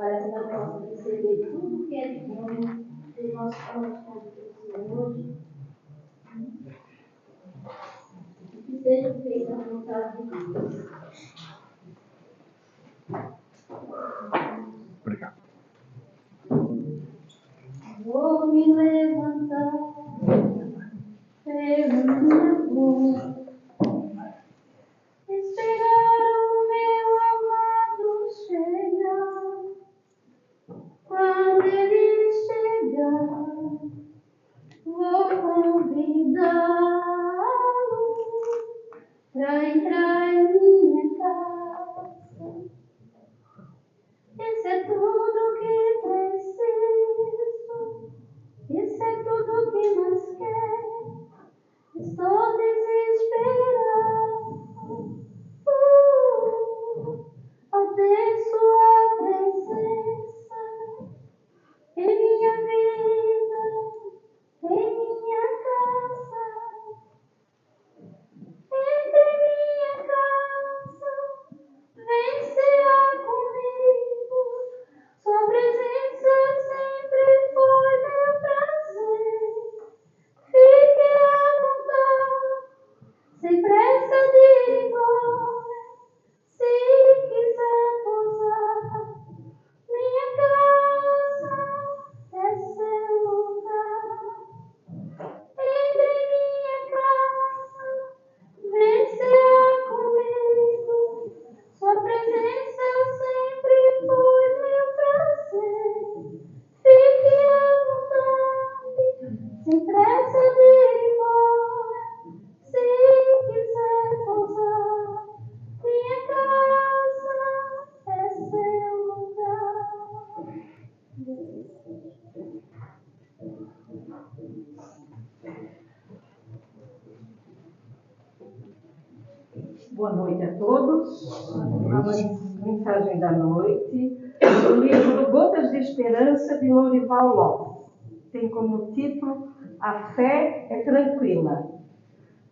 para que nós possamos receber tudo que é de bom dos nossos corações hoje. Que seja feita a vontade de Deus. Obrigado. Vou me levantar pela minha voz, esperar o meu amado chegar. Quando ele chegar, vou convidá-lo para entrar em minha casa. Isso é tudo que preciso, isso é tudo que mais quero. Estou desesperado ao ter sua presença em minha vida, em minha casa. Entre em minha casa, vem cear comigo. Sua presença sempre foi meu prazer. Fique à vontade, sem pressa de ir embora. Se quiser pousar, minha casa é seu lugar. Entre em minha casa, vem cear comigo. Sua presença sempre foi meu prazer. Fique à vontade, sem pressa de ir embora. Se quiser pousar, minha casa é seu lugar. Boa noite a todos. A mensagem da noite, do livro Gotas de Esperança, de Lorival Lopes. Tem como título A Fé é Tranquila.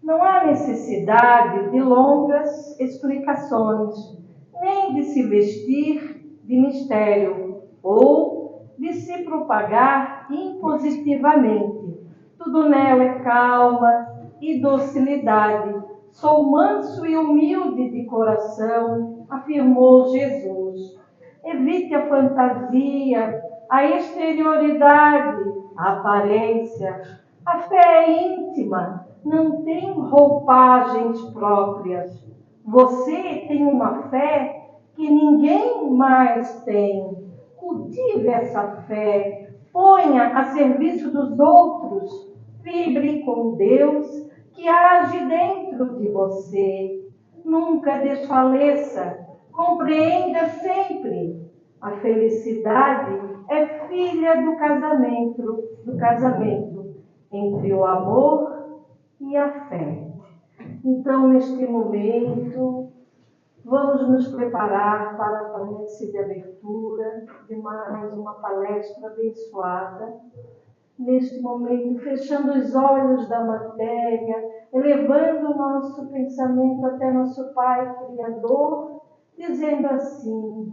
Não há necessidade de longas explicações, nem de se vestir de mistério, ou de se propagar impositivamente. Tudo nela é calma e docilidade. Sou manso e humilde de coração, afirmou Jesus. Evite a fantasia, a exterioridade, a aparência. A fé é íntima, não tem roupagens próprias. Você tem uma fé que ninguém mais tem. Cultive essa fé, ponha a serviço dos outros, vibre com Deus que age dentro de você. Nunca desfaleça, compreenda sempre. A felicidade é filha do casamento entre o amor e a fé. Então, neste momento, vamos nos preparar para a prece de abertura de mais uma palestra abençoada. Neste momento, fechando os olhos da matéria, elevando o nosso pensamento até nosso Pai Criador, dizendo assim: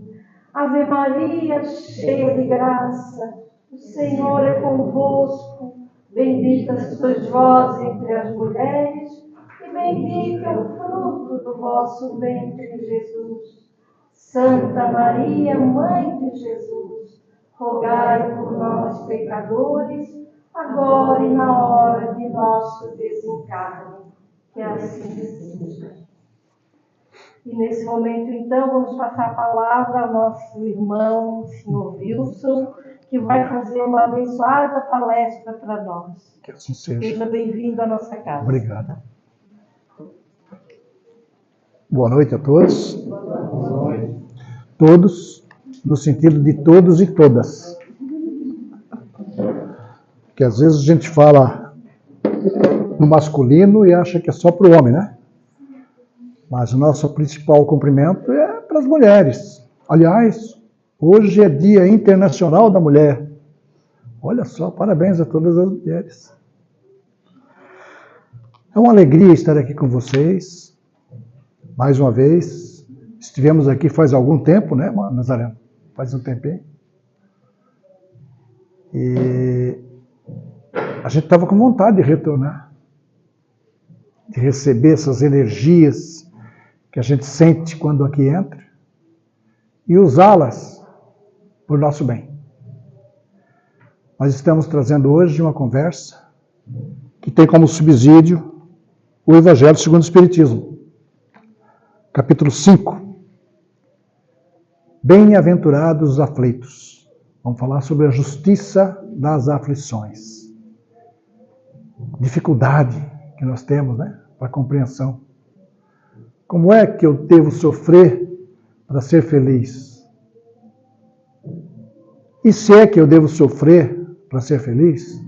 Ave Maria, cheia de graça, o Senhor é convosco, bendita sois vós entre as mulheres, e bendito é o fruto do vosso ventre, Jesus. Santa Maria, Mãe de Jesus, rogai por nós, pecadores, agora e na hora de nosso desencarne. Que assim seja. E nesse momento, então, vamos passar a palavra ao nosso irmão, o senhor Wilson, que vai fazer uma abençoada palestra para nós. Que assim seja. Seja bem-vindo à nossa casa. Obrigado. Boa noite a todos. Todos, no sentido de todos e todas. Que às vezes a gente fala no masculino e acha que é só para o homem, né? Mas o nosso principal cumprimento é para as mulheres. Aliás, hoje é Dia Internacional da Mulher. Olha só, parabéns a todas as mulheres. É uma alegria estar aqui com vocês. Mais uma vez, estivemos aqui faz algum tempo, né, Nazareno? faz um tempinho. E a gente estava com vontade de retornar, de receber essas energias que a gente sente quando aqui entra e usá-las por nosso bem. Nós estamos trazendo hoje uma conversa que tem como subsídio o Evangelho segundo o Espiritismo, capítulo 5. Bem-aventurados os aflitos. Vamos falar sobre a justiça das aflições. Dificuldade que nós temos, né, para a compreensão. Como é que eu devo sofrer para ser feliz? E se é que eu devo sofrer para ser feliz?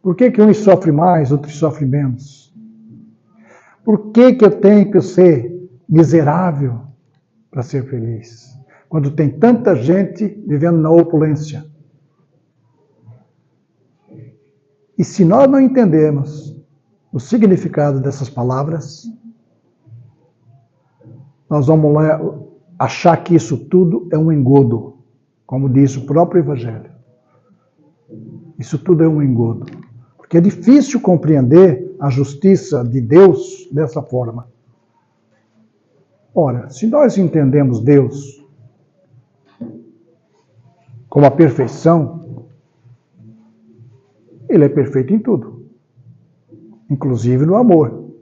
Por que uns sofrem mais, outros sofrem menos? Por que eu tenho que ser miserável para ser feliz? Quando tem tanta gente vivendo na opulência. E se nós não entendermos o significado dessas palavras, nós vamos lá achar que isso tudo é um engodo, como diz o próprio Evangelho. Isso tudo é um engodo. Porque é difícil compreender a justiça de Deus dessa forma. Ora, se nós entendemos Deus como a perfeição, Ele é perfeito em tudo, inclusive no amor,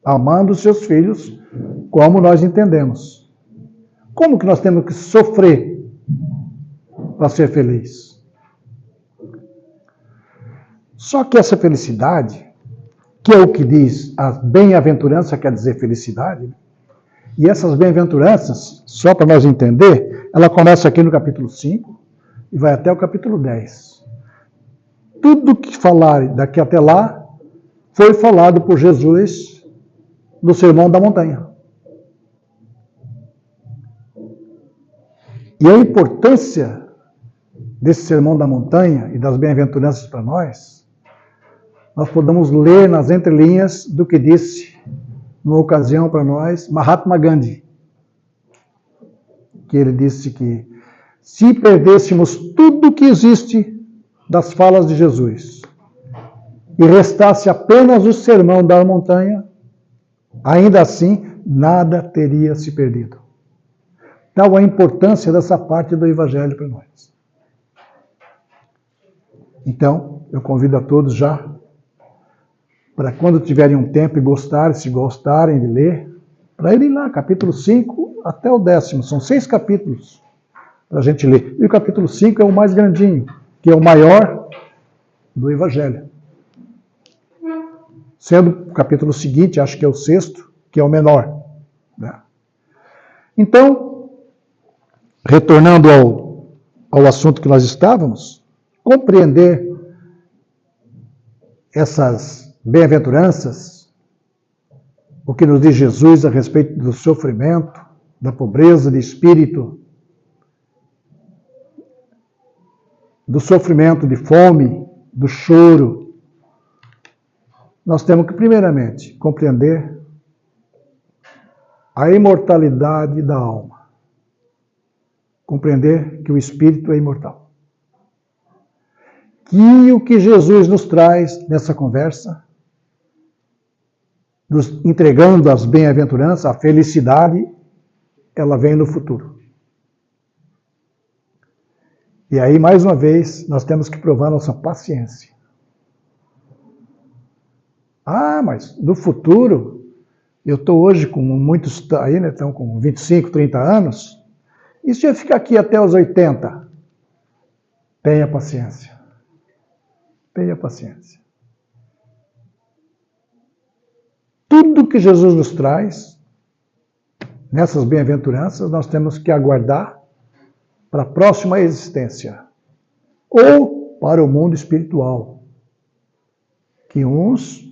amando os seus filhos como nós entendemos. Como que nós temos que sofrer para ser feliz? Só que essa felicidade, que é o que diz a bem-aventurança, quer dizer felicidade, e essas bem-aventuranças, só para nós entender, ela começa aqui no capítulo 5 e vai até o capítulo 10. Tudo que falar daqui até lá foi falado por Jesus no Sermão da Montanha. E a importância desse Sermão da Montanha e das bem-aventuranças para nós podemos ler nas entrelinhas do que disse, numa ocasião para nós, Mahatma Gandhi. Que ele disse que se perdêssemos tudo que existe das falas de Jesus e restasse apenas o Sermão da Montanha, ainda assim nada teria se perdido. Tal a importância dessa parte do Evangelho para nós. Então, eu convido a todos já, para quando tiverem um tempo e se gostarem de ler, para irem lá, capítulo 5 até o 10º. São 6 capítulos para a gente ler. E o capítulo 5 é o mais grandinho, que é o maior do Evangelho. Sendo o capítulo seguinte, acho que é o 6º, que é o menor. Né? Então, retornando ao assunto que nós estávamos, compreender essas bem-aventuranças, o que nos diz Jesus a respeito do sofrimento, da pobreza de espírito, do sofrimento de fome, do choro, nós temos que, primeiramente, compreender a imortalidade da alma. Compreender que o espírito é imortal. Que o que Jesus nos traz nessa conversa, nos entregando as bem-aventuranças, a felicidade, ela vem no futuro. E aí, mais uma vez, nós temos que provar nossa paciência. Ah, mas no futuro, eu estou hoje com muitos aí, né, estão com 25, 30 anos, e se eu ficar aqui até os 80? Tenha paciência. Tenha paciência. Tudo que Jesus nos traz, nessas bem-aventuranças, nós temos que aguardar para a próxima existência, ou para o mundo espiritual, que uns,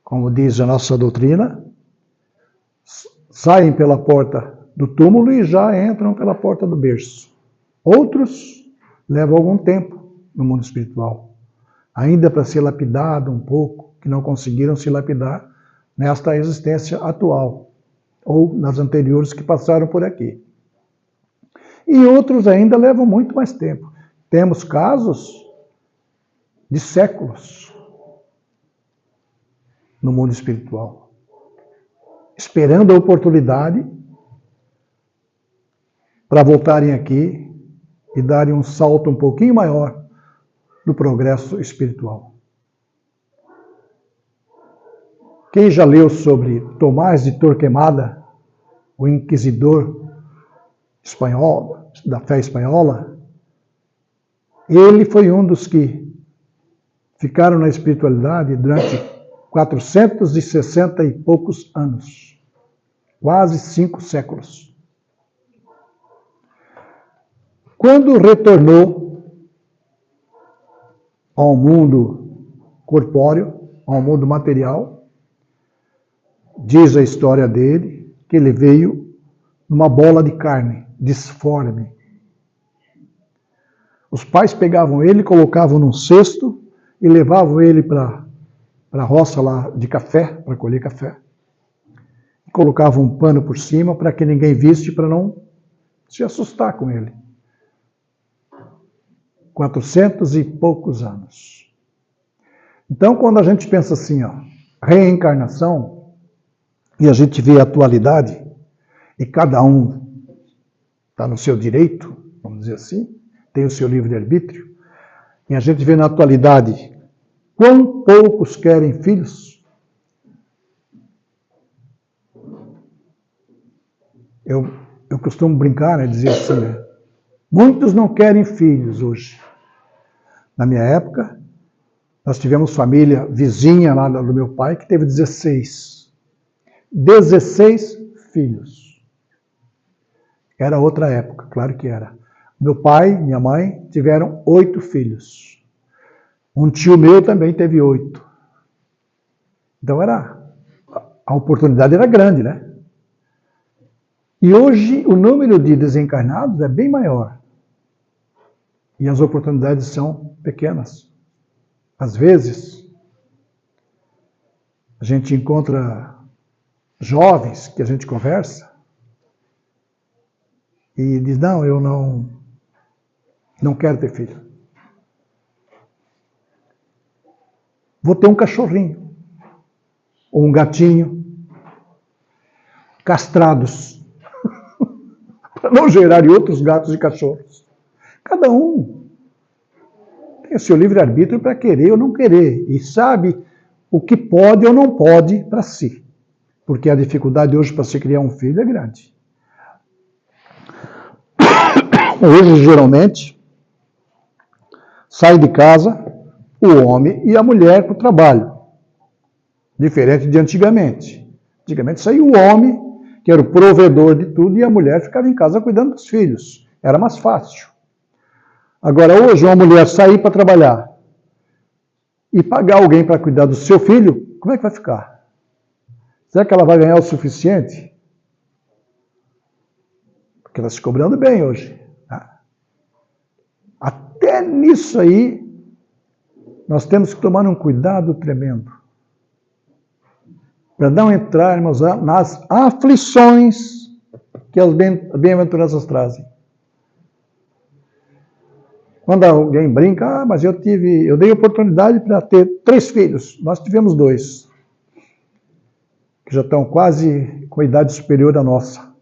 como diz a nossa doutrina, saem pela porta do túmulo e já entram pela porta do berço. Outros levam algum tempo no mundo espiritual, ainda para ser lapidado um pouco, que não conseguiram se lapidar nesta existência atual, ou nas anteriores que passaram por aqui. E outros ainda levam muito mais tempo. Temos casos de séculos no mundo espiritual, esperando a oportunidade para voltarem aqui e darem um salto um pouquinho maior no progresso espiritual. Quem já leu sobre Tomás de Torquemada, o inquisidor espanhol, da fé espanhola, ele foi um dos que ficaram na espiritualidade durante 460 e poucos anos, quase 5 séculos. Quando retornou ao mundo corpóreo, ao mundo material, diz a história dele que ele veio numa bola de carne, disforme. Os pais pegavam ele, colocavam num cesto e levavam ele para a roça lá de café, para colher café. E colocavam um pano por cima para que ninguém visse, para não se assustar com ele. 400 e poucos anos. Então, quando a gente pensa assim, ó, reencarnação, e a gente vê a atualidade, e cada um está no seu direito, vamos dizer assim, tem o seu livre-arbítrio, e a gente vê na atualidade quão poucos querem filhos. Eu costumo brincar, né, dizer assim, né, muitos não querem filhos hoje. Na minha época, nós tivemos família vizinha lá do meu pai que teve 16 filhos. Era outra época, claro que era. Meu pai e minha mãe tiveram 8 filhos. Um tio meu também teve 8. Então a oportunidade era grande, né? E hoje o número de desencarnados é bem maior. E as oportunidades são pequenas. Às vezes, a gente encontra jovens que a gente conversa e diz, não, eu não quero ter filho. Vou ter um cachorrinho, ou um gatinho, castrados, para não gerarem outros gatos e cachorros. Cada um tem o seu livre-arbítrio para querer ou não querer, e sabe o que pode ou não pode para si. Porque a dificuldade hoje para se criar um filho é grande. Hoje, geralmente, sai de casa o homem e a mulher para o trabalho. Diferente de antigamente. Antigamente saía o homem, que era o provedor de tudo, e a mulher ficava em casa cuidando dos filhos. Era mais fácil. Agora, hoje, uma mulher sair para trabalhar e pagar alguém para cuidar do seu filho, como é que vai ficar? Será que ela vai ganhar o suficiente? Porque ela está se cobrando bem hoje. Até nisso aí, nós temos que tomar um cuidado tremendo. Para não entrarmos nas aflições que as bem-aventuranças trazem. Quando alguém brinca, mas eu dei oportunidade para ter 3 filhos. Nós tivemos 2, que já estão quase com a idade superior à nossa.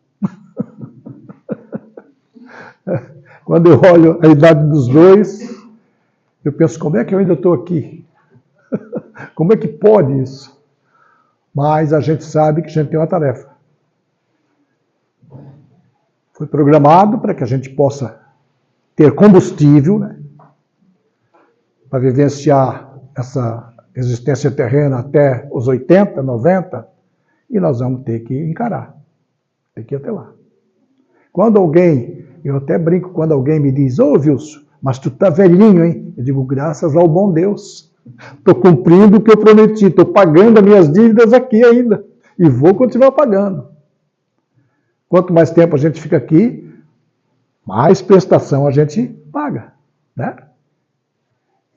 Quando eu olho a idade dos 2, eu penso, como é que eu ainda estou aqui? Como é que pode isso? Mas a gente sabe que a gente tem uma tarefa. Foi programado para que a gente possa ter combustível, né, para vivenciar essa existência terrena até os 80, 90, e nós vamos ter que encarar. Tem que ir até lá. Quando alguém, eu até brinco quando alguém me diz, ô Wilson, mas tu tá velhinho, hein? Eu digo, graças ao bom Deus. Estou cumprindo o que eu prometi, estou pagando as minhas dívidas aqui ainda. E vou continuar pagando. Quanto mais tempo a gente fica aqui, mais prestação a gente paga, né?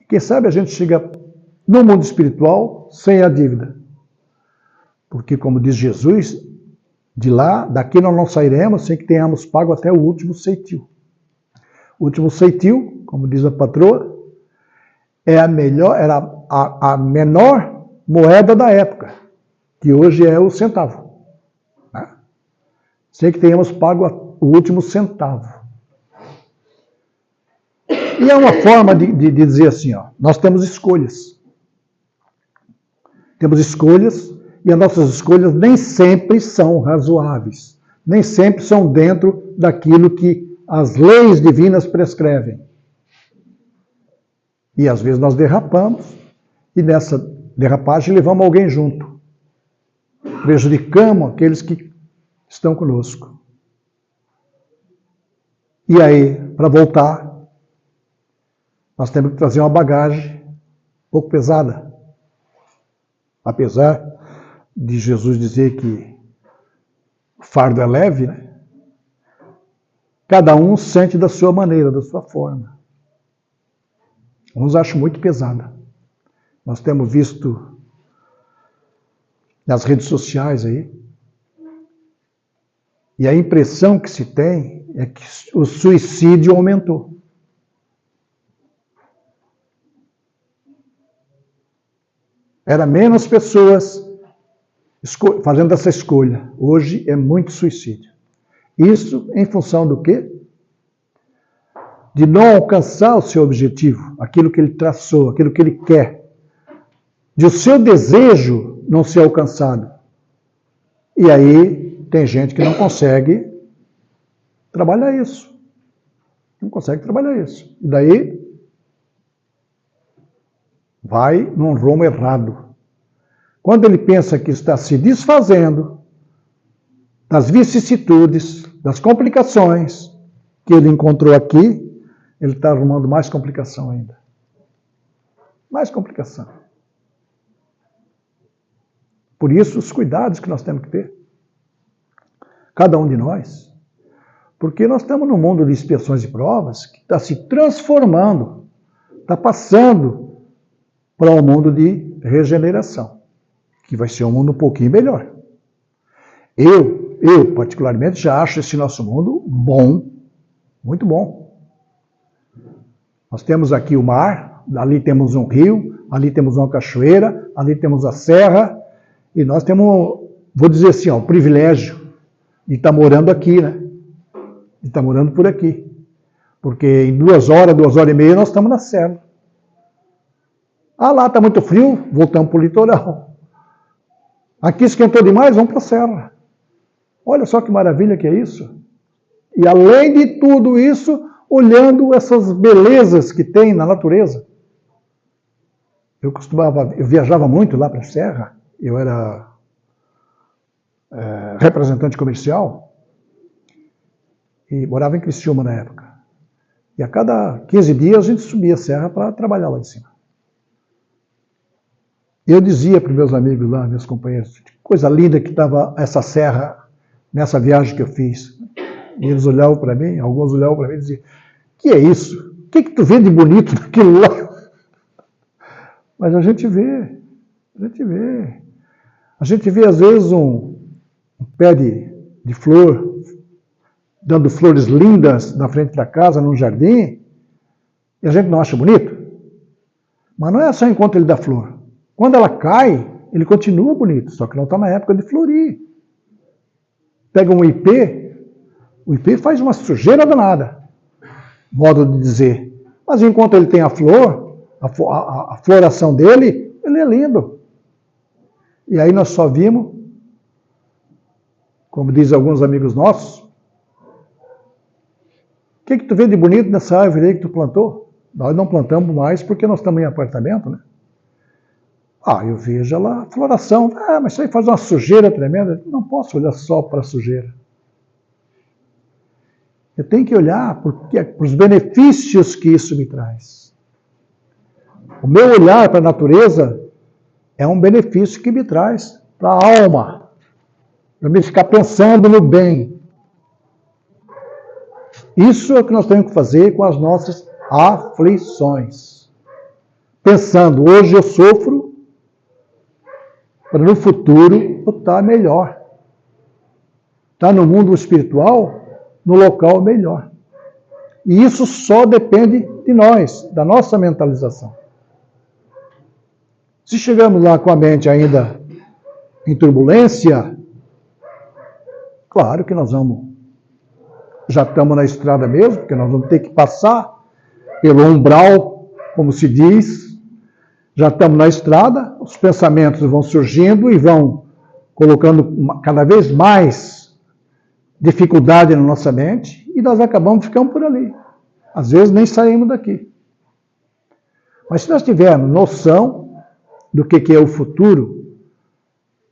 E quem sabe a gente chega no mundo espiritual sem a dívida. Porque, como diz Jesus, daqui nós não sairemos sem que tenhamos pago até o último ceitil. O último ceitil, como diz a patroa, era a menor moeda da época, que hoje é o centavo. Né? Sei que tenhamos pago o último centavo. E é uma forma de dizer assim, ó, nós temos escolhas. Temos escolhas, e as nossas escolhas nem sempre são razoáveis, nem sempre são dentro daquilo que as leis divinas prescrevem. E às vezes nós derrapamos, e nessa derrapagem levamos alguém junto. Prejudicamos aqueles que estão conosco. E aí, para voltar, nós temos que trazer uma bagagem um pouco pesada. Apesar de Jesus dizer que o fardo é leve, né? Cada um sente da sua maneira, da sua forma. Uns acham muito pesada. Nós temos visto nas redes sociais aí, e a impressão que se tem é que o suicídio aumentou. Era menos pessoas fazendo essa escolha. Hoje é muito suicídio. Isso em função do quê? De não alcançar o seu objetivo, aquilo que ele traçou, aquilo que ele quer. De o seu desejo não ser alcançado. E aí tem gente que não consegue trabalhar isso. Não consegue trabalhar isso. E daí vai num rumo errado. Quando ele pensa que está se desfazendo das vicissitudes, das complicações que ele encontrou aqui, ele está arrumando mais complicação ainda. Mais complicação. Por isso, os cuidados que nós temos que ter. Cada um de nós. Porque nós estamos num mundo de expiações e provas que está se transformando, está passando para um mundo de regeneração, que vai ser um mundo um pouquinho melhor. Eu particularmente, já acho esse nosso mundo bom, muito bom. Nós temos aqui o mar, ali temos um rio, ali temos uma cachoeira, ali temos a serra, e nós temos, vou dizer assim, ó, o privilégio de estar morando aqui, né? De estar morando por aqui. Porque em 2 horas, 2 horas e meia, nós estamos na serra. Ah, lá está muito frio, voltamos para o litoral. Aqui esquentou demais, vamos para a serra. Olha só que maravilha que é isso. E além de tudo isso, olhando essas belezas que tem na natureza. Eu viajava muito lá para a serra, eu era representante comercial e morava em Criciúma na época. E a cada 15 dias a gente subia a serra para trabalhar lá em cima. Eu dizia para os meus amigos lá, meus companheiros, que coisa linda que estava essa serra nessa viagem que eu fiz. E eles olhavam para mim, alguns olhavam para mim e diziam, que é isso? O que tu vê de bonito naquilo lá? Mas a gente vê. A gente vê às vezes um pé de flor, dando flores lindas na frente da casa, num jardim, e a gente não acha bonito. Mas não é só enquanto ele dá flor. Quando ela cai, ele continua bonito, só que não está na época de florir. Pega um ipê, o ipê faz uma sujeira danada, modo de dizer. Mas enquanto ele tem a flor, a floração dele, ele é lindo. E aí nós só vimos, como dizem alguns amigos nossos, o que tu vê de bonito nessa árvore aí que tu plantou? Nós não plantamos mais porque nós estamos em apartamento, né? Ah, eu vejo lá a floração. Ah, mas isso aí faz uma sujeira tremenda. Não posso olhar só para a sujeira. Eu tenho que olhar para os benefícios que isso me traz. O meu olhar para a natureza é um benefício que me traz para a alma. Para me ficar pensando no bem. Isso é o que nós temos que fazer com as nossas aflições. Pensando, hoje eu sofro, para no futuro eu estar melhor. Estar no mundo espiritual, no local melhor. E isso só depende de nós, da nossa mentalização. Se chegamos lá com a mente ainda em turbulência, claro que nós já estamos na estrada mesmo, porque nós vamos ter que passar pelo umbral, como se diz, já estamos na estrada, os pensamentos vão surgindo e vão colocando cada vez mais dificuldade na nossa mente e nós acabamos ficando por ali. Às vezes nem saímos daqui. Mas se nós tivermos noção do que é o futuro,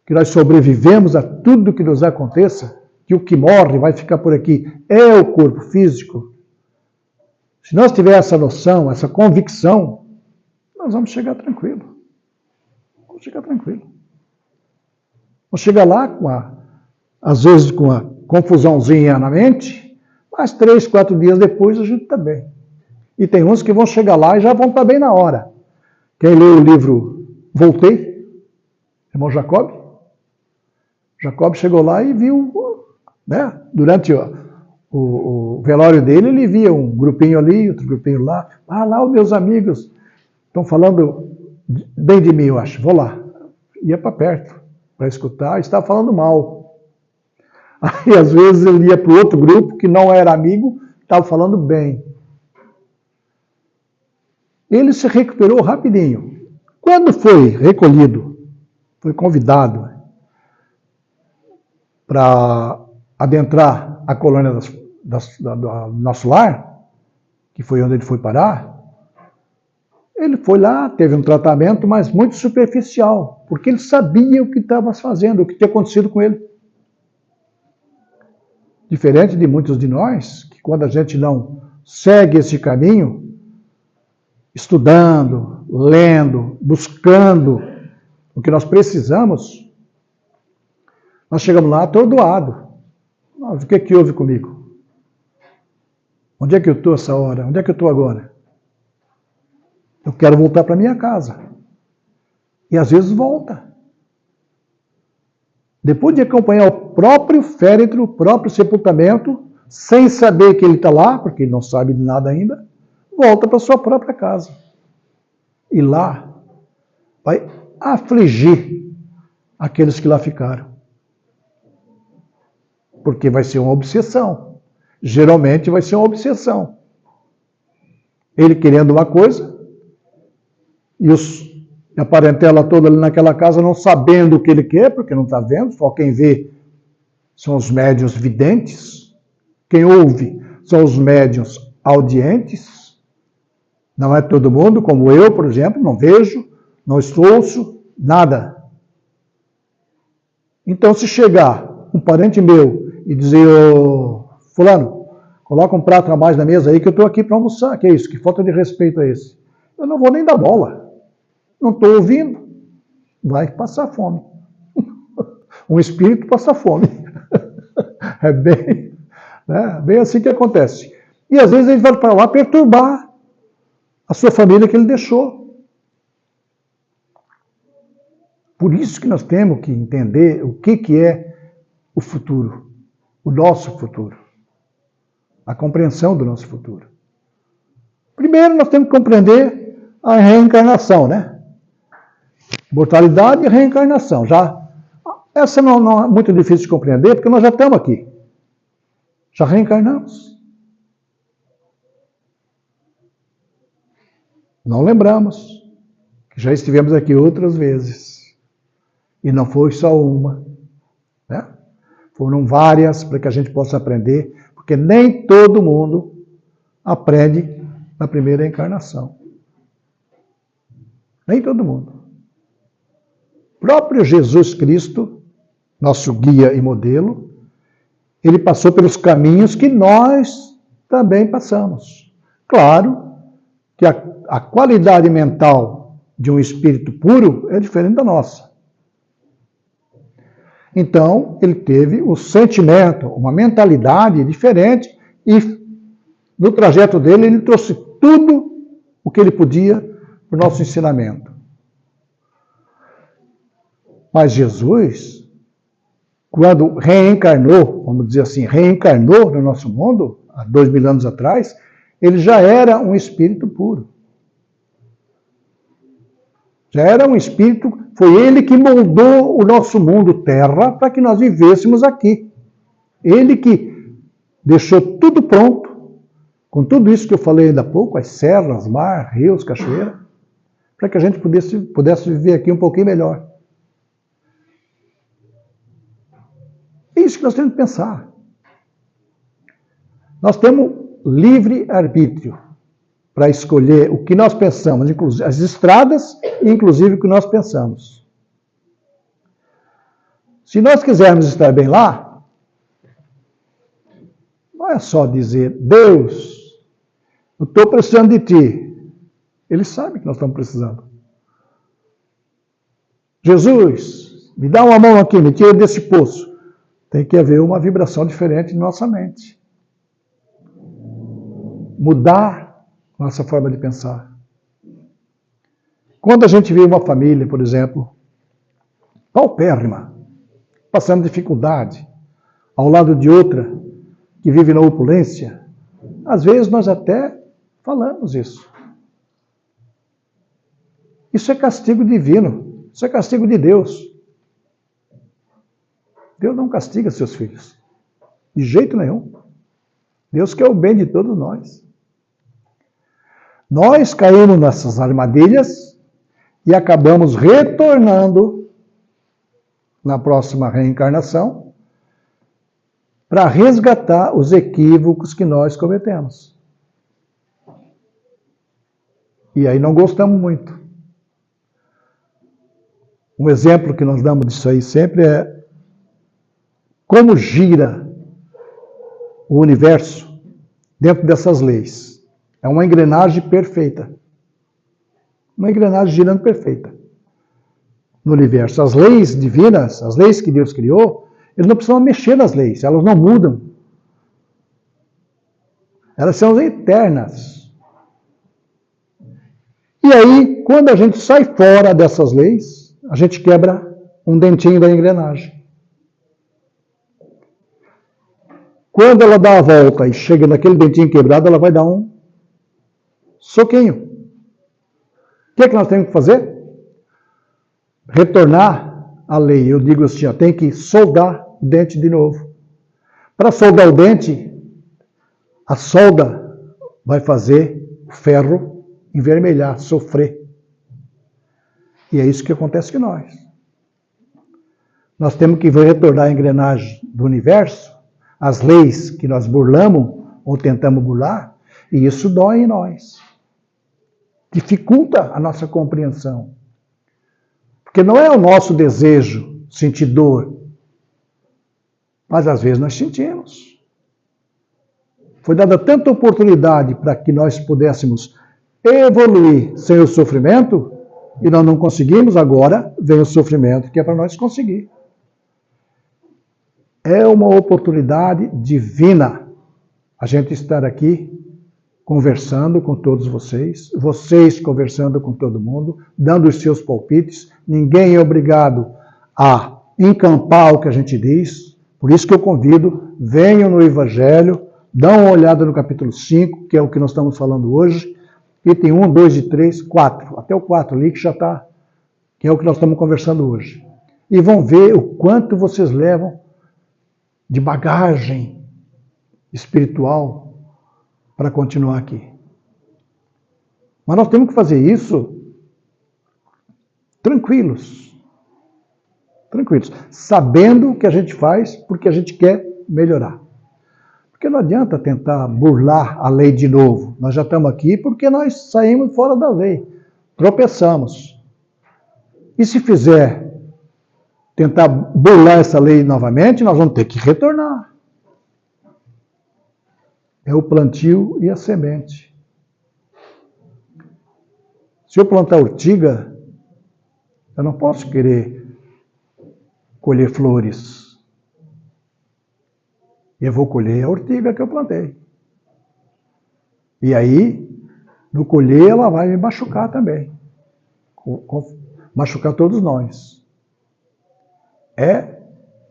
que nós sobrevivemos a tudo que nos aconteça, que o que morre vai ficar por aqui é o corpo físico, se nós tivermos essa noção, essa convicção, nós vamos chegar tranquilo. Vamos chegar tranquilo. Vamos chegar lá, às vezes com a confusãozinha na mente, mas 3, 4 dias depois a gente está bem. E tem uns que vão chegar lá e já vão estar bem na hora. Quem leu o livro Voltei, irmão Jacob? Jacob chegou lá e viu, né, durante o velório dele, ele via um grupinho ali, outro grupinho lá. Ah, lá os meus amigos estão falando bem de mim, eu acho. Vou lá. Ia para perto para escutar, estava falando mal. Aí, às vezes, ele ia para o outro grupo, que não era amigo, estava falando bem. Ele se recuperou rapidinho. Quando foi recolhido, foi convidado para adentrar a colônia do nosso lar, que foi onde ele foi parar, ele foi lá, teve um tratamento, mas muito superficial, porque ele sabia o que estava fazendo, o que tinha acontecido com ele. Diferente de muitos de nós, que quando a gente não segue esse caminho, estudando, lendo, buscando o que nós precisamos, nós chegamos lá atordoado. Mas o que houve comigo? Onde é que eu estou essa hora? Onde é que eu estou agora? Eu quero voltar para minha casa. E às vezes volta. Depois de acompanhar o próprio féretro, o próprio sepultamento, sem saber que ele está lá, porque ele não sabe de nada ainda, volta para sua própria casa. E lá vai afligir aqueles que lá ficaram. Porque vai ser uma obsessão. Geralmente vai ser uma obsessão. Ele querendo uma coisa, e a parentela toda ali naquela casa não sabendo o que ele quer, porque não está vendo, só quem vê são os médiuns videntes, quem ouve são os médiuns audientes, não é todo mundo, como eu, por exemplo, não vejo, não ouço, nada. Então, se chegar um parente meu e dizer, ô, fulano, coloca um prato a mais na mesa aí que eu estou aqui para almoçar, que é isso? Que falta de respeito é esse? Eu não vou nem dar bola. Não estou ouvindo. Vai passar fome. Um espírito passa fome. É bem assim que acontece. E às vezes ele vai para lá perturbar a sua família que ele deixou. Por isso que nós temos que entender o que é o futuro, o nosso futuro, a compreensão do nosso futuro. Primeiro nós temos que compreender a reencarnação, né? Mortalidade e reencarnação. Essa não é muito difícil de compreender, porque nós já estamos aqui. Já reencarnamos. Não lembramos que já estivemos aqui outras vezes. E não foi só uma. Né? Foram várias para que a gente possa aprender, porque nem todo mundo aprende na primeira encarnação. Nem todo mundo. O próprio Jesus Cristo, nosso guia e modelo, ele passou pelos caminhos que nós também passamos. Claro que a qualidade mental de um espírito puro é diferente da nossa. Então, ele teve o sentimento, uma mentalidade diferente e no trajeto dele ele trouxe tudo o que ele podia para o nosso ensinamento. Mas Jesus, quando reencarnou, vamos dizer assim, reencarnou no nosso mundo, há 2000 anos atrás, ele já era um espírito puro. Já era um espírito, foi ele que moldou o nosso mundo terra para que nós vivêssemos aqui. Ele que deixou tudo pronto, com tudo isso que eu falei ainda há pouco, as serras, mar, rios, cachoeira, para que a gente pudesse viver aqui um pouquinho melhor. É isso que nós temos que pensar. Nós temos livre arbítrio para escolher o que nós pensamos, inclusive as estradas e inclusive o que nós pensamos. Se nós quisermos estar bem lá, não é só dizer, Deus, eu estou precisando de ti. Ele sabe que nós estamos precisando. Jesus, me dá uma mão aqui, me tira desse poço. Tem que haver uma vibração diferente em nossa mente. Mudar nossa forma de pensar. Quando a gente vê uma família, por exemplo, paupérrima, passando dificuldade, ao lado de outra que vive na opulência, às vezes nós até falamos isso. Isso é castigo divino, isso é castigo de Deus. Deus não castiga seus filhos, de jeito nenhum. Deus quer o bem de todos nós. Nós caímos nessas armadilhas e acabamos retornando na próxima reencarnação para resgatar os equívocos que nós cometemos. E aí não gostamos muito. Um exemplo que nós damos disso aí sempre é como gira o universo dentro dessas leis. É uma engrenagem perfeita. Uma engrenagem girando perfeita no universo. As leis divinas, as leis que Deus criou, eles não precisam mexer nas leis, elas não mudam. Elas são eternas. E aí, quando a gente sai fora dessas leis, a gente quebra um dentinho da engrenagem. Quando ela dá a volta e chega naquele dentinho quebrado, ela vai dar um soquinho. O que é que nós temos que fazer? Retornar à lei. Eu digo assim, ó, tem que soldar o dente de novo. Para soldar o dente, a solda vai fazer o ferro envermelhar, sofrer. E é isso que acontece com nós. Nós temos que retornar a engrenagem do universo, as leis que nós burlamos ou tentamos burlar, e isso dói em nós. Dificulta a nossa compreensão. Porque não é o nosso desejo sentir dor, mas às vezes nós sentimos. Foi dada tanta oportunidade para que nós pudéssemos evoluir sem o sofrimento, e nós não conseguimos, agora vem o sofrimento que é para nós conseguir. É uma oportunidade divina a gente estar aqui conversando com todos vocês, vocês conversando com todo mundo, dando os seus palpites. Ninguém é obrigado a encampar o que a gente diz. Por isso que eu convido, venham no Evangelho, dão uma olhada no capítulo 5, que é o que nós estamos falando hoje, item 1, 2 e 3, 4, até o 4 ali que já está, que é o que nós estamos conversando hoje. E vão ver o quanto vocês levam de bagagem espiritual para continuar aqui. Mas nós temos que fazer isso tranquilos, sabendo o que a gente faz porque a gente quer melhorar. Porque não adianta tentar burlar a lei de novo. Nós já estamos aqui porque nós saímos fora da lei, tropeçamos. E se fizer tentar burlar essa lei novamente, nós vamos ter que retornar. É o plantio e a semente. Se eu plantar ortiga, eu não posso querer colher flores. Eu vou colher a ortiga que eu plantei. E aí, no colher, ela vai me machucar também. Machucar todos nós. É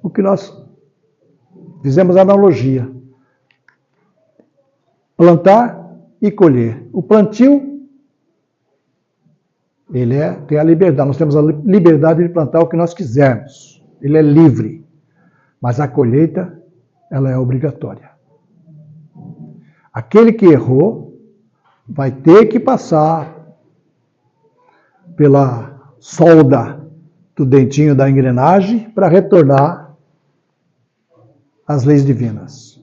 o que nós fizemos a analogia. Plantar e colher. O plantio, ele tem a liberdade. Nós temos a liberdade de plantar o que nós quisermos. Ele é livre. Mas a colheita, ela é obrigatória. Aquele que errou vai ter que passar pela solda do dentinho da engrenagem para retornar às leis divinas.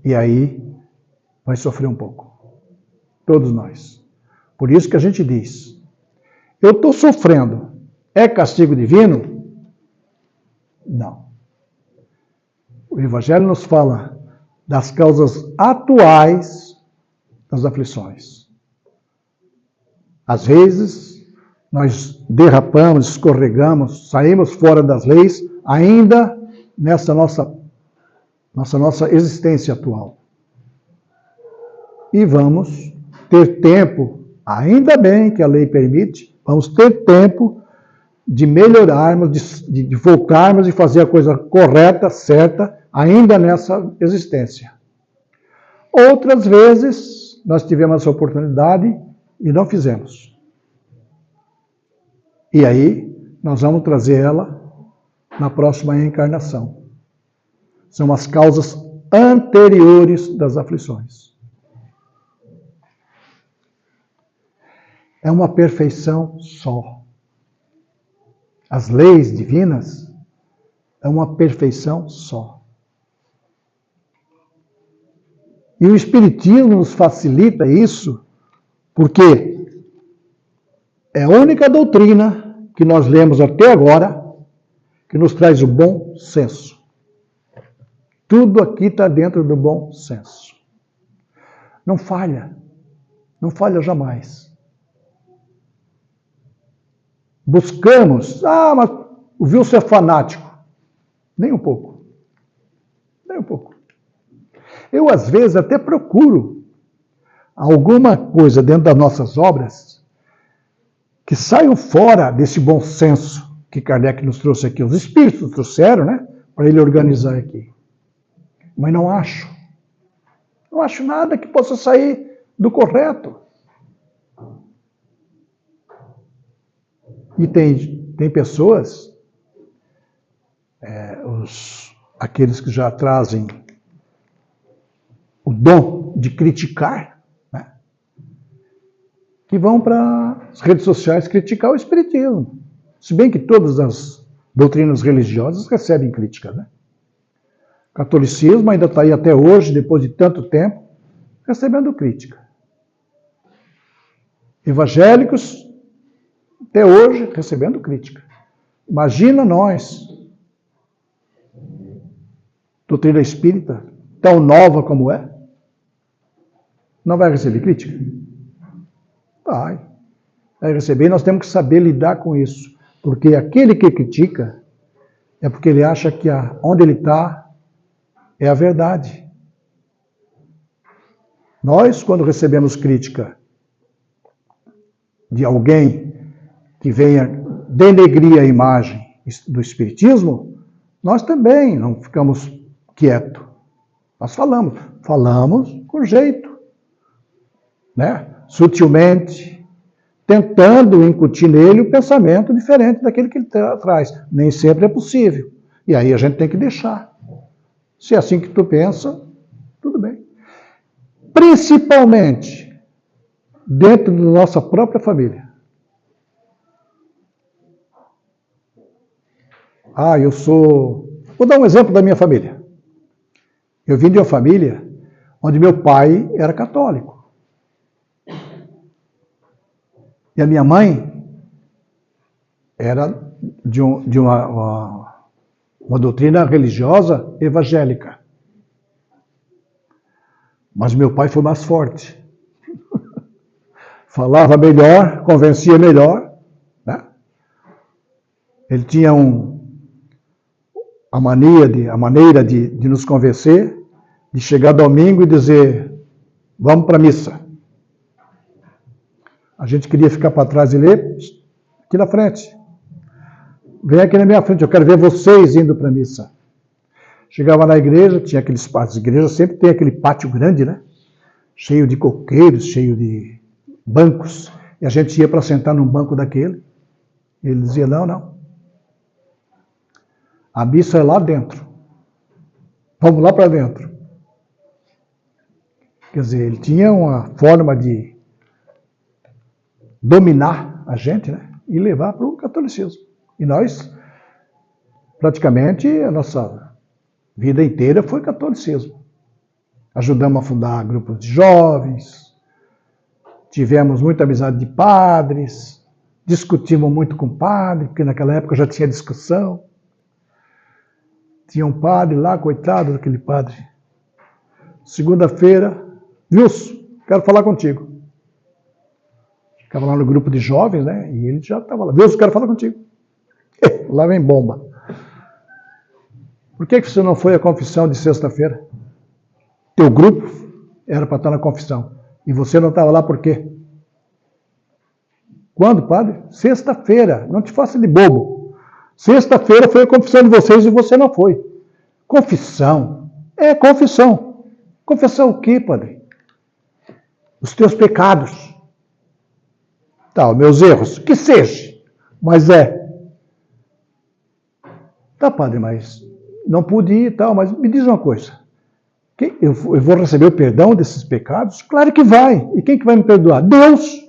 E aí vai sofrer um pouco. Todos nós. Por isso que a gente diz, eu estou sofrendo, é castigo divino? Não. O Evangelho nos fala das causas atuais das aflições. Às vezes, nós derrapamos, escorregamos, saímos fora das leis, ainda nessa nossa existência atual. E vamos ter tempo, ainda bem que a lei permite, vamos ter tempo de melhorarmos, de voltarmos e fazer a coisa correta, certa, ainda nessa existência. Outras vezes, nós tivemos essa oportunidade e não fizemos. E aí, nós vamos trazer ela na próxima reencarnação. São as causas anteriores das aflições. É uma perfeição só. As leis divinas é uma perfeição só. E o Espiritismo nos facilita isso, porque é a única doutrina que nós lemos até agora que nos traz o bom senso. Tudo aqui está dentro do bom senso. Não falha jamais. Buscamos, mas o Wilson é fanático. Nem um pouco. Nem um pouco. Eu, às vezes, até procuro alguma coisa dentro das nossas obras que saiam fora desse bom senso que Kardec nos trouxe aqui. Os espíritos nos trouxeram, né? Para ele organizar aqui. Mas não acho. Não acho nada que possa sair do correto. E tem pessoas, aqueles que já trazem o dom de criticar, né? Que vão para as redes sociais criticar o Espiritismo. Se bem que todas as doutrinas religiosas recebem críticas, né? O catolicismo ainda está aí até hoje, depois de tanto tempo, recebendo crítica. Evangélicos, até hoje, recebendo crítica. Imagina nós, doutrina espírita, tão nova como é, não vai receber crítica? Vai receber, e nós temos que saber lidar com isso. Porque aquele que critica é porque ele acha que onde ele está é a verdade. Nós, quando recebemos crítica de alguém que venha denegrir a imagem do Espiritismo, nós também não ficamos quietos. Nós falamos com jeito, né? Sutilmente, tentando incutir nele o pensamento diferente daquele que ele traz. Nem sempre é possível. E aí a gente tem que deixar. Se é assim que tu pensa, tudo bem. Principalmente dentro da nossa própria família. Vou dar um exemplo da minha família. Eu vim de uma família onde meu pai era católico. E a minha mãe era de uma doutrina religiosa evangélica. Mas meu pai foi mais forte. Falava melhor, convencia melhor, né? Ele tinha a maneira de nos convencer, de chegar domingo e dizer, vamos para a missa. A gente queria ficar para trás e ler, aqui na frente. Vem aqui na minha frente, eu quero ver vocês indo para a missa. Chegava na igreja, tinha aqueles pátios. A igreja sempre tem aquele pátio grande, né? cheio de coqueiros, cheio de bancos, e a gente ia para sentar num banco daquele, e ele dizia, não, a missa é lá dentro, vamos lá para dentro. Quer dizer, ele tinha uma forma de dominar a gente, né, e levar para o catolicismo. E nós, praticamente, a nossa vida inteira foi catolicismo. Ajudamos a fundar grupos de jovens, tivemos muita amizade de padres, discutimos muito com padre, porque naquela época já tinha discussão. Tinha um padre lá, coitado daquele padre. Segunda-feira, Wilson, quero falar contigo. Ficava lá no grupo de jovens, né? E ele já estava lá. Wilson, quero falar contigo. Lá vem bomba. Por que você não foi à confissão de sexta-feira? Teu grupo era para estar na confissão. E você não estava lá por quê? Quando, padre? Sexta-feira. Não te faça de bobo. Sexta-feira foi a confissão de vocês e você não foi. Confissão. É confissão. Confessar o quê, padre? Os teus pecados. Tá, os meus erros. Que seja. Mas é. Tá, padre, mas não pude ir e tal. Mas me diz uma coisa. Eu vou receber o perdão desses pecados? Claro que vai. E quem que vai me perdoar? Deus.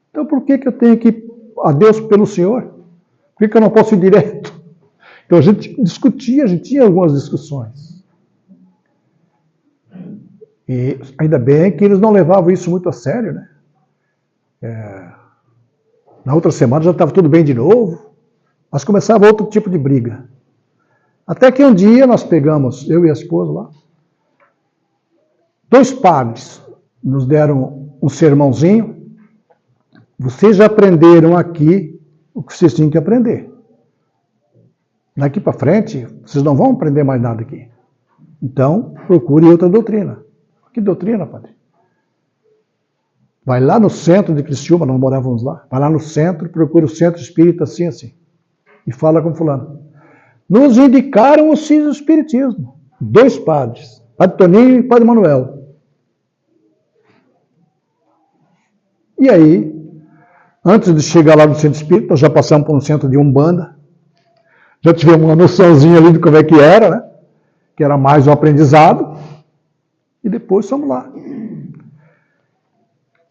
Então por que eu tenho que ir a Deus pelo Senhor? Por que eu não posso ir direto? Então a gente discutia, a gente tinha algumas discussões. E ainda bem que eles não levavam isso muito a sério, né? Na outra semana já estava tudo bem de novo, mas começava outro tipo de briga. Até que um dia nós pegamos, eu e a esposa lá, 2 padres nos deram um sermãozinho. Vocês já aprenderam aqui o que vocês tinham que aprender. Daqui para frente, vocês não vão aprender mais nada aqui. Então, procure outra doutrina. Que doutrina, padre? Vai lá no centro de Criciúma, nós morávamos lá. Vai lá no centro, procura o centro espírita assim. E fala com fulano. Nos indicaram o espiritismo. 2 padres. Padre Toninho e Padre Manuel. E aí, antes de chegar lá no centro espírita, nós já passamos por um centro de Umbanda. Já tivemos uma noçãozinha ali de como é que era, né? Que era mais um aprendizado. E depois fomos lá.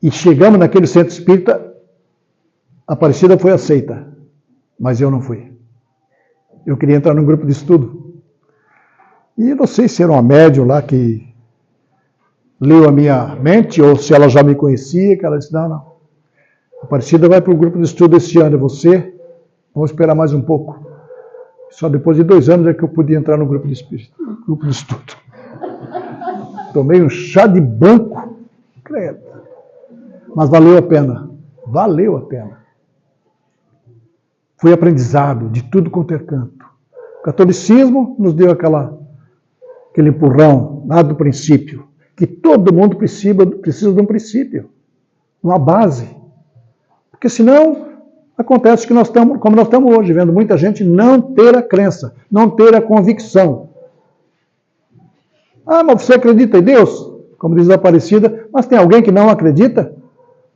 E chegamos naquele centro espírita, a Aparecida foi aceita, mas eu não fui. Eu queria entrar num grupo de estudo. E não sei se era uma médium lá que leu a minha mente, ou se ela já me conhecia, que ela disse, não. A Aparecida vai para o grupo de estudo esse ano, você, vamos esperar mais um pouco. Só depois de 2 anos é que eu podia entrar no grupo de estudo. Tomei um chá de banco, credo. Mas valeu a pena. Valeu a pena. Foi aprendizado de tudo quanto é canto. O catolicismo nos deu aquele empurrão lá do princípio, que todo mundo precisa de um princípio, uma base. Porque senão acontece que nós estamos, como nós estamos hoje, vendo muita gente não ter a crença, não ter a convicção. Ah, mas você acredita em Deus? Como diz a Aparecida, mas tem alguém que não acredita?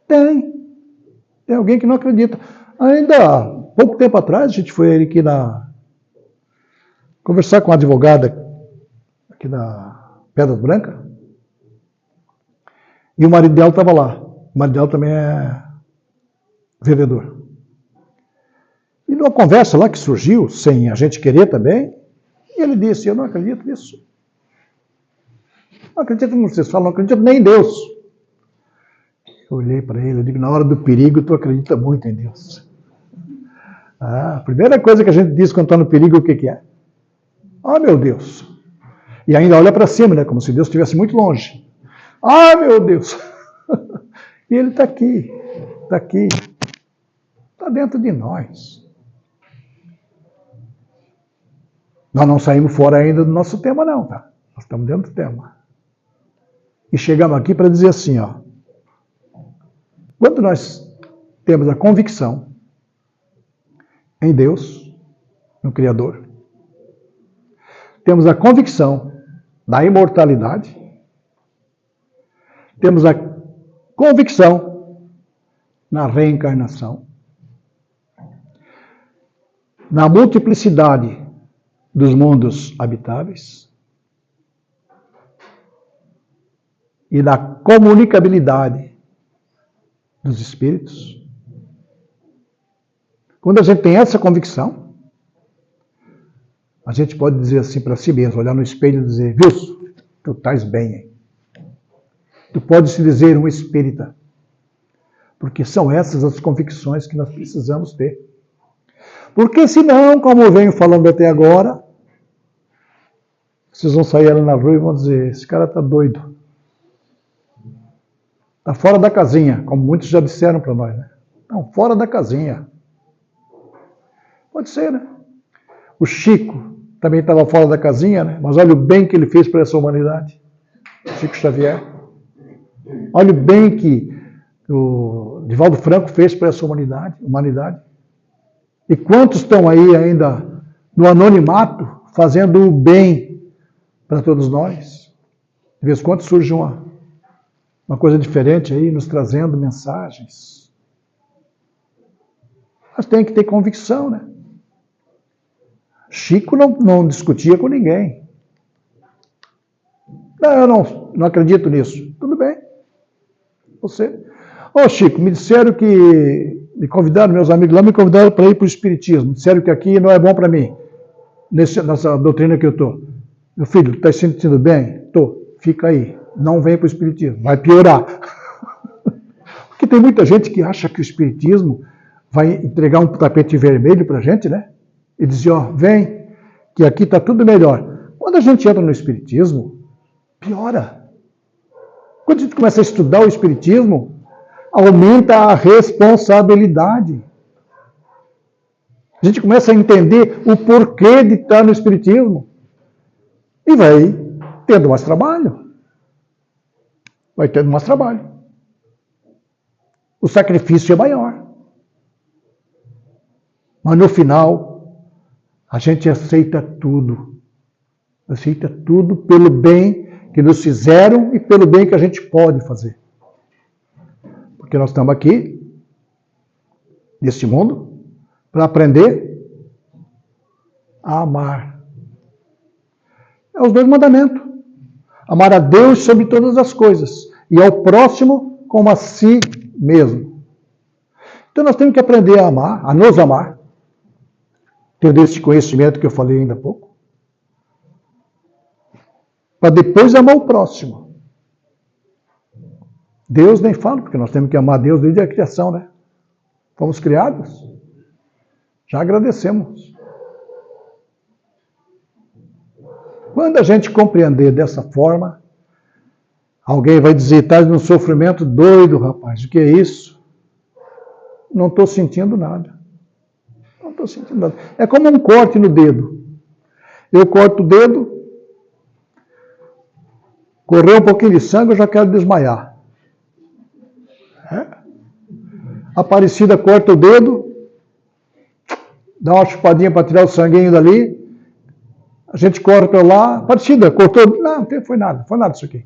Tem alguém que não acredita. Ainda há pouco tempo atrás, a gente foi aqui conversar com uma advogada aqui da Pedra Branca, e o marido dela estava lá. O marido dela também é vereador. E numa conversa lá que surgiu, sem a gente querer também, ele disse, eu não acredito nisso. Não acredito no que vocês falam, não acredito nem em Deus. Eu olhei para ele, eu digo, na hora do perigo, tu acredita muito em Deus. A primeira coisa que a gente diz quando está no perigo, o que é? Ah, meu Deus. E ainda olha para cima, né? Como se Deus estivesse muito longe. Ah, meu Deus. E ele está aqui. Está dentro de nós. Nós não saímos fora ainda do nosso tema, não, tá? Nós estamos dentro do tema. E chegamos aqui para dizer assim, ó. Quando nós temos a convicção em Deus, no Criador, temos a convicção da imortalidade, Temos a convicção na reencarnação, na multiplicidade dos mundos habitáveis e na comunicabilidade dos espíritos. Quando a gente tem essa convicção, a gente pode dizer assim para si mesmo, olhar no espelho e dizer, Wilson, tu estás bem, hein? Tu podes se dizer um espírita, porque são essas as convicções que nós precisamos ter. Porque senão, como eu venho falando até agora, vocês vão sair ali na rua e vão dizer, esse cara está doido. Está fora da casinha, como muitos já disseram para nós, né? Não, fora da casinha. Pode ser, né? O Chico também estava fora da casinha, né? Mas olha o bem que ele fez para essa humanidade. Chico Xavier. Olha o bem que o Divaldo Franco fez para essa humanidade. E quantos estão aí ainda no anonimato, fazendo o bem para todos nós? De vez em quando surge uma coisa diferente aí, nos trazendo mensagens. Mas tem que ter convicção, né? Chico não discutia com ninguém. Não, eu não acredito nisso. Tudo bem. Você. Ô Chico, me disseram que... Me convidaram, meus amigos lá me convidaram para ir para o Espiritismo. Disseram que aqui não é bom para mim. Nessa doutrina que eu estou. Meu filho, está se sentindo bem? Estou. Fica aí. Não vem para o Espiritismo. Vai piorar. Porque tem muita gente que acha que o Espiritismo vai entregar um tapete vermelho para a gente, né? E dizer, ó, vem, que aqui está tudo melhor. Quando a gente entra no Espiritismo, piora. Quando a gente começa a estudar o Espiritismo, aumenta a responsabilidade. A gente começa a entender o porquê de estar no Espiritismo. E vai tendo mais trabalho. Vai tendo mais trabalho. O sacrifício é maior. Mas no final, a gente aceita tudo. Aceita tudo pelo bem que nos fizeram e pelo bem que a gente pode fazer. Porque nós estamos aqui, neste mundo, para aprender a amar. É os 2 mandamentos. Amar a Deus sobre todas as coisas e ao próximo como a si mesmo. Então nós temos que aprender a amar, a nos amar, tendo esse conhecimento que eu falei ainda há pouco, para depois amar o próximo. Deus nem fala, porque nós temos que amar Deus desde a criação, né? Fomos criados. Já agradecemos. Quando a gente compreender dessa forma, alguém vai dizer, está num sofrimento doido, rapaz. O que é isso? Não estou sentindo nada. Não estou sentindo nada. É como um corte no dedo. Eu corto o dedo, correu um pouquinho de sangue, eu já quero desmaiar. Aparecida corta o dedo, dá uma chupadinha para tirar o sanguinho dali, a gente corre para lá, Aparecida, cortou, não foi nada isso aqui.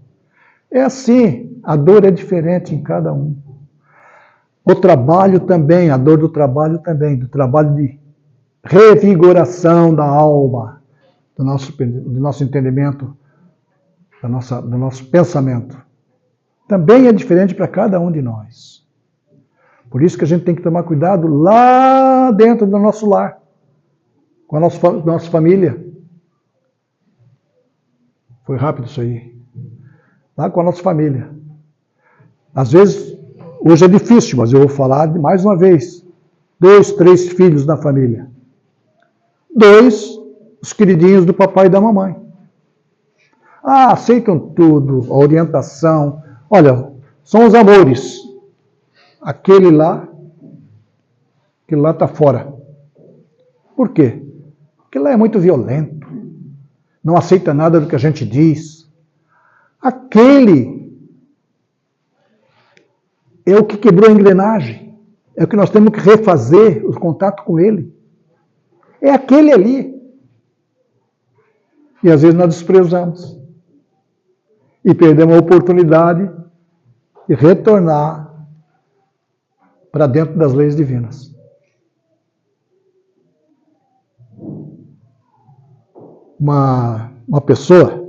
É assim, a dor é diferente em cada um. O trabalho também, a dor do trabalho também, do trabalho de revigoração da alma, do nosso entendimento, do nosso pensamento. Também é diferente para cada um de nós. Por isso que a gente tem que tomar cuidado lá dentro do nosso lar, com a nossa família. Foi rápido isso aí. Lá com a nossa família. Às vezes, hoje é difícil, mas eu vou falar mais uma vez. 2, 3 filhos na família. 2, os queridinhos do papai e da mamãe. Aceitam tudo, a orientação. Olha, são os amores. Aquele lá está fora. Por quê? Porque lá é muito violento. Não aceita nada do que a gente diz. Aquele é o que quebrou a engrenagem. É o que nós temos que refazer o contato com ele. É aquele ali. E às vezes nós desprezamos. E perdemos a oportunidade e retornar para dentro das leis divinas. Uma pessoa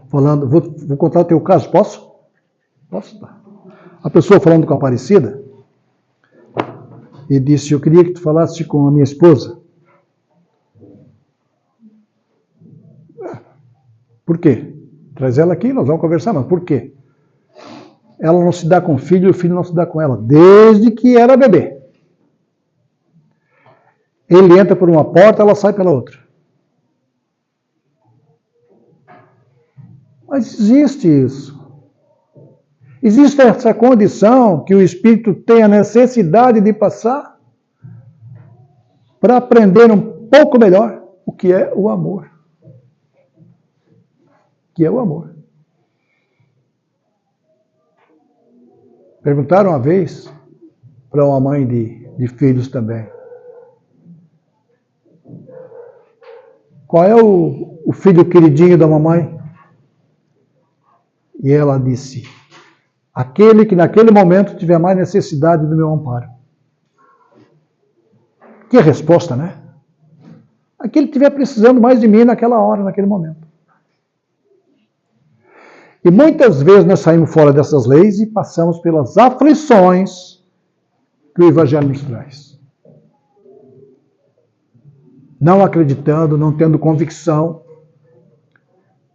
falando, vou contar o teu caso, posso? Posso? A pessoa falando com a Aparecida e disse, eu queria que tu falasse com a minha esposa. Por quê? Traz ela aqui, nós vamos conversar, mas por quê? Ela não se dá com o filho não se dá com ela, desde que era bebê. Ele entra por uma porta, ela sai pela outra. Mas existe isso. Existe essa condição que o espírito tem a necessidade de passar para aprender um pouco melhor o que é o amor. O que é o amor. Perguntaram uma vez para uma mãe de filhos também. Qual é o filho queridinho da mamãe? E ela disse, aquele que naquele momento tiver mais necessidade do meu amparo. Que resposta, né? Aquele que estiver precisando mais de mim naquela hora, naquele momento. E muitas vezes nós saímos fora dessas leis e passamos pelas aflições que o Evangelho nos traz. Não acreditando, não tendo convicção,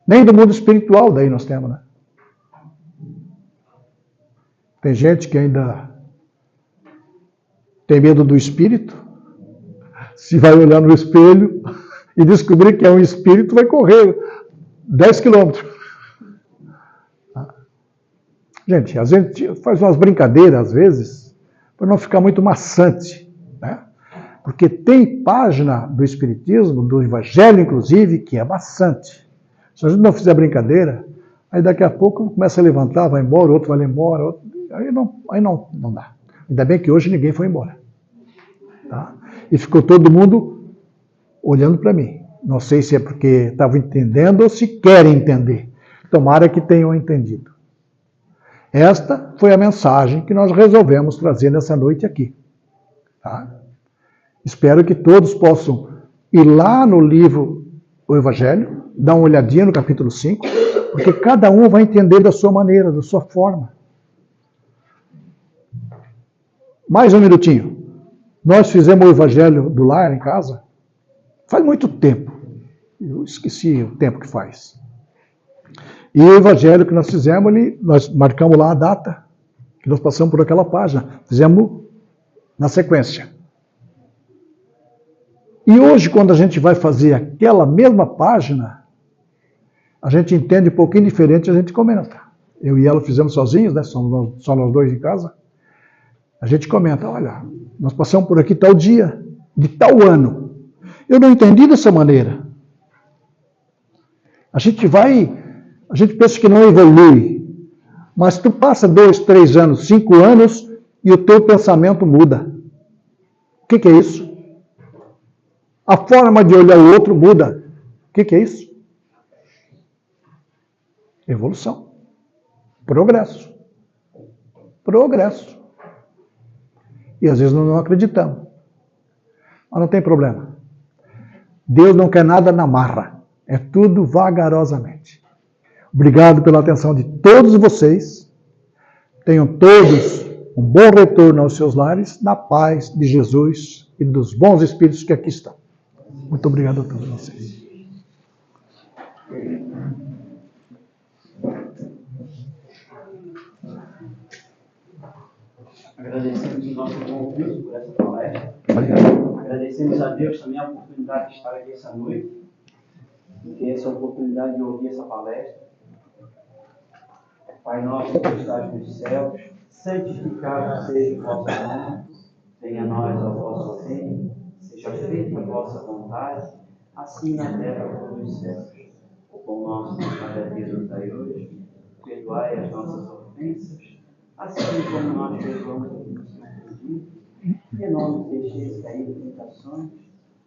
nem do mundo espiritual daí nós temos, né? Tem gente que ainda tem medo do espírito. Se vai olhar no espelho e descobrir que é um espírito, vai correr 10 quilômetros. Gente, a gente faz umas brincadeiras às vezes para não ficar muito maçante, né? Porque tem página do Espiritismo, do Evangelho inclusive, que é maçante. Se a gente não fizer brincadeira, aí daqui a pouco começa a levantar, vai embora, outro vai embora, outro... aí não dá. Ainda bem que hoje ninguém foi embora. Tá? E ficou todo mundo olhando para mim. Não sei se é porque estavam entendendo ou se querem entender. Tomara que tenham entendido. Esta foi a mensagem que nós resolvemos trazer nessa noite aqui. Tá? Espero que todos possam ir lá no livro O Evangelho, dar uma olhadinha no capítulo 5, porque cada um vai entender da sua maneira, da sua forma. Mais um minutinho. Nós fizemos o Evangelho do Lar em casa faz muito tempo. Eu esqueci o tempo que faz. E o Evangelho que nós fizemos, nós marcamos lá a data que nós passamos por aquela página. Fizemos na sequência. E hoje, quando a gente vai fazer aquela mesma página, a gente entende um pouquinho diferente, a gente comenta. Eu e ela fizemos sozinhos, né? Só nós dois em casa. A gente comenta, olha, nós passamos por aqui tal dia, de tal ano. Eu não entendi dessa maneira. A gente pensa que não evolui. Mas tu passa 2, 3 anos, 5 anos e o teu pensamento muda. O que é isso? A forma de olhar o outro muda. O que é isso? Evolução. Progresso. Progresso. E às vezes nós não acreditamos. Mas não tem problema. Deus não quer nada na marra. É tudo vagarosamente. Obrigado pela atenção de todos vocês. Tenham todos um bom retorno aos seus lares, na paz de Jesus e dos bons espíritos que aqui estão. Muito obrigado a todos vocês. Agradecemos o nosso bom Deus por essa palestra. Obrigado. Agradecemos a Deus também a oportunidade de estar aqui essa noite e ter essa oportunidade de ouvir essa palestra. Pai nosso que estás nos céus, santificado seja o vosso nome, venha a nós o vosso reino, seja feita a vossa vontade, assim na terra como nos céus. O pão nosso de cada dia nos dai hoje, perdoai as nossas ofensas, assim como nós perdoamos a quem nos tem ofendido, e não nos deixeis cair em tentações,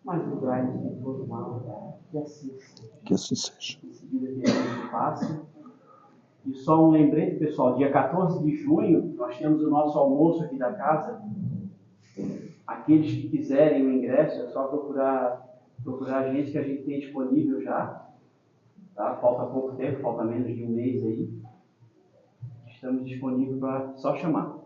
mas livrai-nos de todo mal, que assim seja. Que assim seja. Em seguida, teremos o passe E só um lembrete, pessoal, dia 14 de junho, nós temos o nosso almoço aqui da casa. Aqueles que quiserem o ingresso, é só procurar a gente, que a gente tem disponível já. Tá? Falta pouco tempo, falta menos de um mês aí. Estamos disponíveis para só chamar.